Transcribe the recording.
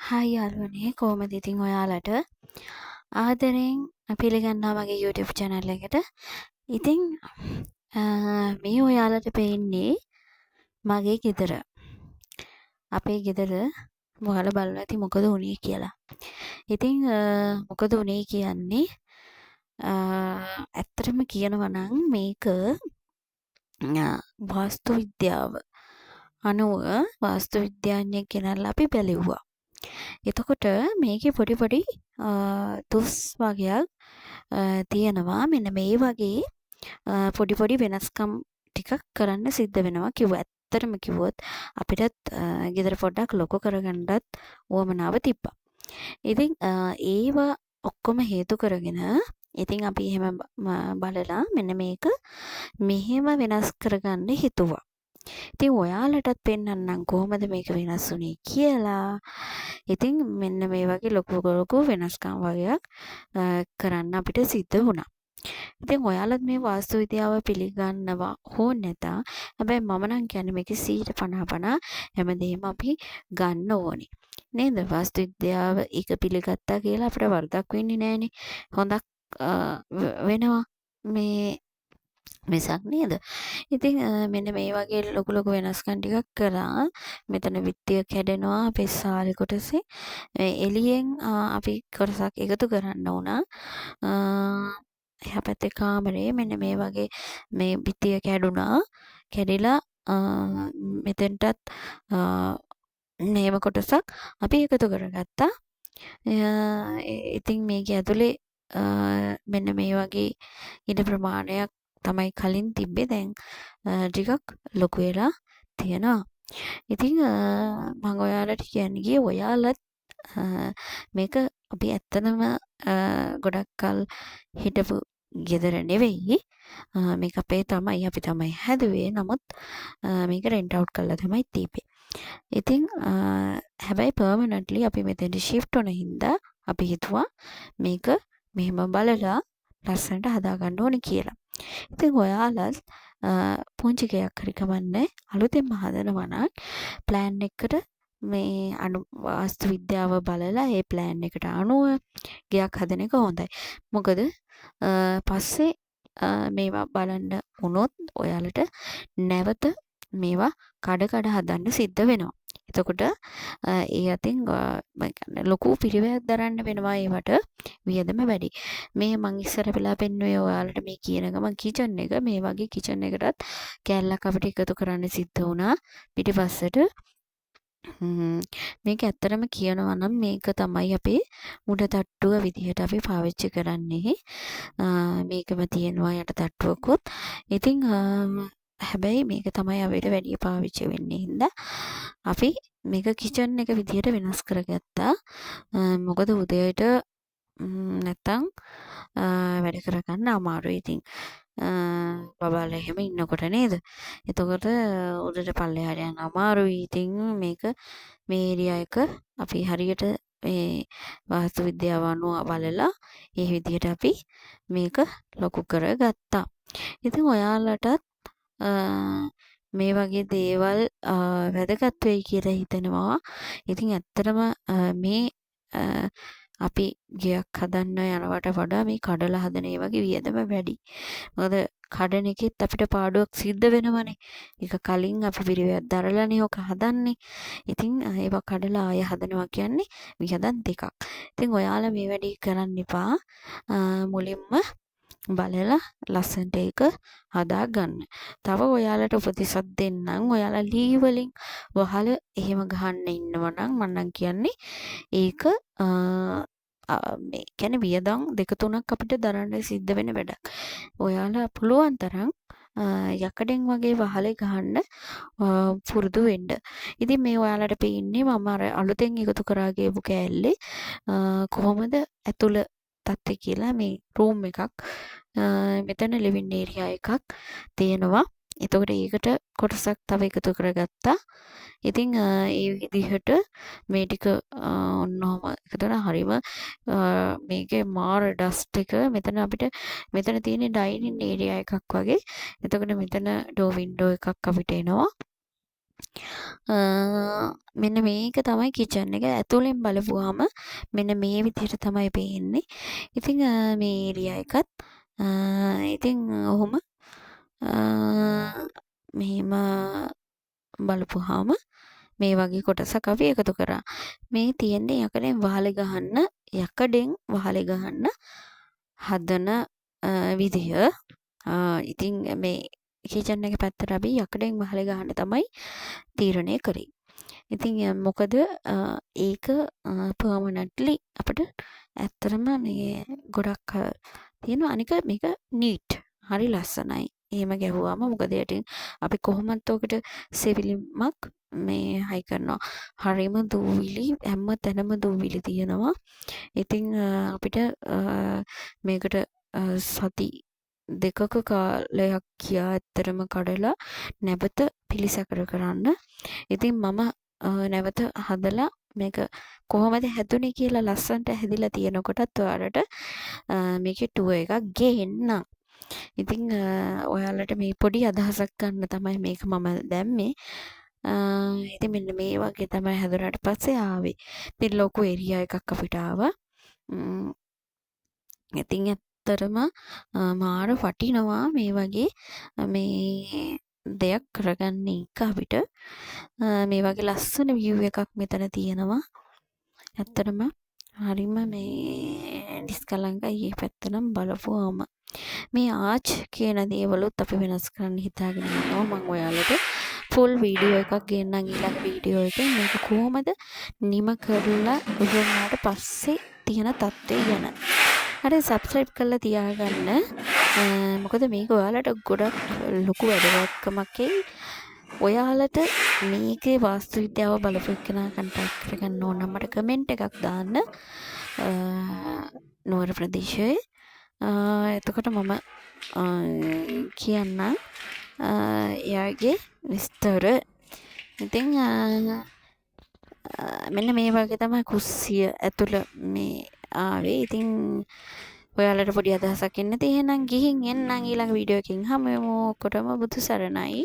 Hi යාළුවනේ කොහොමද ඉතින් ඔයාලට ආදරෙන් පිළිගන්නවා මගේ YouTube channel එකට. ඉතින් මේ ඔයාලට පේන්නේ මගේ ගෙදර. අපේ ගෙදර ඔයාලා බලලා ඇති මොකද වුනේ කියලා. ඉතින් මොකද වුනේ කියන්නේ ඇත්තටම කියනවා නම් මේක වාස්තු විද්‍යාව අනුව වාස්තු විද්‍යාඥයෙක් ගෙනල්ලා අපි බැලුවා. එතකොට මේකේ පොඩි තුස් වගයක් තියෙනවා. මෙන්න මේ වගේ පොඩි වෙනස්කම් ටිකක් කරන්න සිද්ධ වෙනවා කිව්වා. ඇත්තටම කිව්වොත් අපිටත් ගෙදර පොඩ්ඩක් ලොකු කරගන්නත් උවමනාව තිබ්බා. ඉතින් ඒවා ඔක්කොම හේතු කරගෙන ඉතින් අපි එහෙම බලලා මෙන්න මේක මෙහෙම වෙනස් කරගන්න හිතුවා. ඉතින් ඔයාලටත් පෙන්වන්නම් කොහොමද මේක වෙනස් වුනේ කියලා. ඉතින් මෙන්න මේ වගේ ලොකු වෙනස්කම් වගේක් කරන්න අපිට සිද්ධ වුණා. ඉතින් ඔයාලත් මේ වාස්තු විද්‍යාව පිළිගන්නවා හෝ නැත. හැබැයි මම නම් කියන්නේ මේකේ 50% හැමදේම අපි ගන්න ඕනේ. නේද? වාස්තු විද්‍යාව එක පිළිගත්තා කියලා අපිට වරදක් වෙන්නේ නැහනේ. හොඳක් වෙනවා. මේ මිසක් නේද? ඉතින් මෙන්න මේ වගේ ලොකු වෙනස්කම් ටිකක් කළා. මෙතන විත්තිය කැඩෙනවා අපේ සාලේ කොටසේ. එළියෙන් අපි කොටසක් එකතු කරන්න උනා. එහා පැත්තේ කාමරේ මෙන්න මේ වගේ මේ විත්තිය කැඩුනා. කැඩිලා මෙතෙන්ටත් මේව කොටසක් අපි එකතු කරගත්තා. ඉතින් මේක ඇතුලේ මෙන්න මේ වගේ ඉඩ ප්‍රමාණයක් තමයි කලින් තිබ්බේ. දැන් ටිකක් ලොකු වෙලා තියෙනවා. ඉතින් මම ඔයාලට කියන්න ගියේ ඔයාලත් මේක අපි ඇත්තටම ගොඩක් කල් හිටපු ගෙදර නෙවෙයි. මේක අපේ තමයි අපි තමයි හැදුවේ. නමුත් මේක රෙන්ට් අවුට් කරලා තමයි තිබ්බේ. ඉතින් හැබැයි පර්මනන්ට්ලි අපි මෙතෙන්ට ෂිෆ්ට් වුණ හින්දා අපි හිතුවා මේක මෙහෙම බලලා ලස්සනට හදාගන්න ඕනේ කියලා. ඉතින් ඔයාලත් පුංචි ගයක් හරි කමන්නේ අලුතෙන්ම හදනවා නම් ප්ලෑන් එකකට මේ වාස්තු විද්‍යාව බලලා ඒ ප්ලෑන් එකට අනුව ගයක් හදන එක හොඳයි. මොකද පස්සේ මේවා බලන්න වුණොත් ඔයාලට නැවත මේවා කඩ හදන්න සිද්ධ වෙනවා. එතකොට ඒ අතින් ලොකු පිරිවැයක් දරන්න වෙනවා ඒවට වියදම වැඩි. මේ මං ඉස්සර වෙලා පෙන්නුවේ ඔයාලට මේ කියන ගමන් කිචන් එක මේ වගේ කිචන් එකටත් කෑල්ලක් අපිට එකතු කරන්න සිද්ධ වුණා පිටිපස්සට. මේක ඇත්තටම කියනවා නම් මේක තමයි අපේ උඩ තට්ටුව විදිහට අපි පාවිච්චි කරන්නේ. මේකම තියෙනවා යට තට්ටුවකුත්. ඉතින් හැබැයි මේක තමයි අපිට වැඩි පාවිච්චි වෙන්නේ හින්දා අපි මේක කිචන් එක විදිහට වෙනස් කරගත්තා. මොකද උදේට නැත්තම් වැඩ කරගන්න අමාරුයි. ඉතින් බබාලා එහෙම ඉන්නකොට නේද? එතකොට උඩට පල්ලෙහාට යන්න අමාරුයි. ඉතින් මේක මේ ඒරියා එක අපි හරියට මේ වාස්තු විද්‍යාව අනුව බලලා ඒ විදිහට අපි මේක ලොකු කරගත්තා. ඉතින් ඔයාලටත් මේ වගේ දේවල් වැදගත් වෙයි කියලා හිතෙනවා. ඉතින් ඇත්තටම මේ අපි ගයක් හදන්න යනවට වඩා මේ කඩලා හදන ඒ වගේ වියදම වැඩි. මොකද කඩන එකෙත් අපිට පාඩුවක් සිද්ධ වෙනවනේ. ඒක කලින් අපි පිරිවෙයක් දරලානේ ඔක හදන්නේ. ඉතින් ඒවා කඩලා ආය හදනවා කියන්නේ වියදම් දෙකක්. ඉතින් ඔයාලා මේ වැඩේ කරන්න එපා. මුලින්ම බලලා ලස්සනට ඒක හදා ගන්න. තව ඔයාලට උපදෙසක් දෙන්නම්. ඔයාලා ලී වලින් වහල එහෙම ගහන්න ඉන්නවා නම් මම නම් කියන්නේ ඒක මේ කියන්නේ වියදම් දෙක තුනක් අපිට දරන්න සිද්ධ වෙන වැඩක්. ඔයාලා පුළුවන් තරම් යකඩෙන් වගේ වහලේ ගහන්න පුරුදු වෙන්න. ඉතින් මේ ඔයාලට පේන්නේ මම අර අලුතෙන් එකතු කරා ගියපු කෑල්ලේ කොහොමද ඇතුළ තත්ත්වය කියලා මේ රූම් එකක් මෙතන ලිවිං ඒරියා එකක් තියෙනවා. එතකොට ඒකට කොටසක් තව එකතු කරගත්තා. ඉතින් ඒ විදිහට මේ ටික ඔන්නෝම එකතන හරිම මේකේ මාර ඩස්ට් එක මෙතන අපිට මෙතන තියෙන ඩයිනින් ඒරියා එකක් වගේ. එතකොට මෙතන ඩෝ වින්ඩෝ එකක් අපිට එනවා. මෙන්න මේක තමයි කිචන් එක. ඇතුලෙන් බලපුවාම මෙන්න මේ විදිහට තමයි පේන්නේ. ඉතින් මේ ඒරියා එකත් ඉතින් ඔහොම මෙහෙම බලපුවාම මේ වගේ කොටසක් අපි එකතු කරා. මේ තියෙන්නේ යකඩෙන් වහලෙ ගහන්න හදන විදිය. ඉතින් මේ කිචන් එක පැත්තට අපි යකඩෙන් වහලෙ ගහන්න තමයි තීරණය කරේ. ඉතින් මොකද ඒක පර්මනන්ට්ලි අපිට ඇත්තටම මේ ගොඩක් තියෙනවා. අනික මේක නීට්. හරි ලස්සනයි. එහෙම ගැහුවාම මොකද යටින් අපි කොහොමත් ඔකට සෙවිලිමක් මේ හයි කරනවා. හරිම දූවිලි හැම තැනම දූවිලි තියෙනවා. ඉතින් අපිට මේකට සති දෙකක කාලයක් ගියා ඇත්තටම කඩලා නැවත පිළිසකර කරන්න. ඉතින් මම නැවත හදලා මේක කොහොමද හැදුනේ කියලා ලස්සනට හැදිලා තියෙනකොටත් ඔයාලට මේකේ ටුවර් එකක් ගේන්නම්. ඉතින් ඔයාලට මේ පොඩි අදහසක් ගන්න තමයි මේක මම දැම්මේ. ඉතින් මෙන්න මේ වගේ තමයි හැදුනාට පස්සේ ආවේ. ඉතින් ලොකු ඒරියා එකක් අපිට ආවා. ඉතින් ඇත්තටම මාර වටිනවා මේ වගේ මේ දෙයක් කරගන්න එක අපිට. මේ වගේ ලස්සන view එකක් මෙතන තියෙනවා. ඇත්තටම හරිම මේ නිස්කලංකයි මේ පැත්ත නම් බලපුවාම. මේ ආච් කියන දේවලුත් අපි වෙනස් කරන්න හිතාගෙන ඉන්නවා. මම ඔයාලට ෆුල් වීඩියෝ එකක් ගෙන්නම් ඊළඟ වීඩියෝ එකේ මේක කොහොමද නිම කරලා උගන්නාට පස්සේ තියෙන තත්ත්වය ගැන. හරි සබ්ස්ක්‍රයිබ් කරලා තියාගන්න. මොකද මේක ඔයාලට ගොඩක් ලොකු වැඩකමක් එයි. ඔයාලට මේකේ වාස්තු විද්‍යාව බලපු එක්කෙනා කන්ටැක්ට් කරගන්න ඕන නම් මට කමෙන්ට් එකක් දාන්න. නුවර ප්‍රදේශයේ එතකොට මම කියන්න එයාගේ විස්තර. ඉතින් මෙන්න මේ වගේ තමයි කුස්සිය ඇතුළ මේ ආවේ. ඉතින් ඔයාලට පොඩි අදහසක් එන්න තියෙනම් ගිහින් එන්නම් ඊළඟ වීඩියෝ එකකින් හමු වෙමු. ඔක්කොටම බුදු සරණයි.